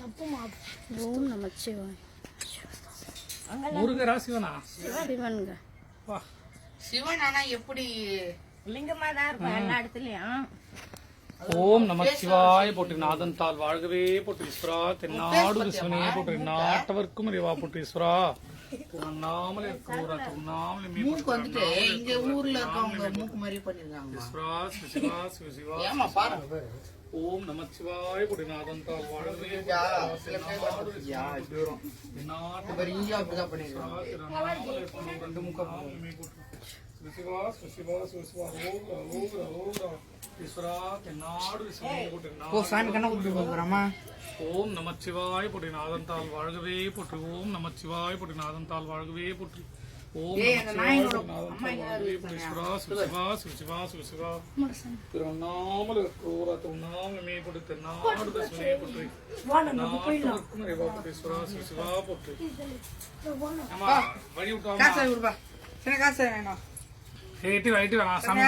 ஓம் நமச்சிவாய். முருகரா சிவனா? சிவனுங்க. சிவன் ஆனா எப்படி லிங்கமா தான் இருக்கும் எல்லா இடத்துலயும். ஓம் நமச்சிவாய் போட்டு நாதன் தாள் வாழ்கவே போட்டு ஈஸ்வரா தென்னாடு சிவனே போட்டு நாட்டவர்க்கும் இறைவா போட்டு ஈஸ்வரா நாமலே நாமலே மூக்கு வந்துட்டு இங்க ஊர்ல இருக்கவங்க மூக்கு மாதிரி பண்ணிருக்காங்க. ஈஸ்வரா சிவா சிவ சிவா ஏமா பாரு. ஓம் நமச்சிவாய் போட்டு நாதன் தாள் வாழ்கவே இங்க அப்படிதான் பண்ணிருக்காங்க. ரெண்டு முக்கா சிவா சிவா சிவா ஈஸ்வரா தென்னாடு சிவனே போட்டு சாமி கண்ண குடுத்து போறாமா. ஓம் நமச்சிவாய் போட்டு நாதன் தாள் வாழ்கவே போட்டு ஓம் நமச்சிவாய் போட்டு நாதன் தாள் வாழ்கவே போட்டு ஓம் திருவண்ணாமலை திருவண்ணாமலை போட்டு தென்னாடு சிவனே போட்டு சிவா போட்டு வழி விட்டா காசு வேணும். ஏட்டி வைட்டு சாமி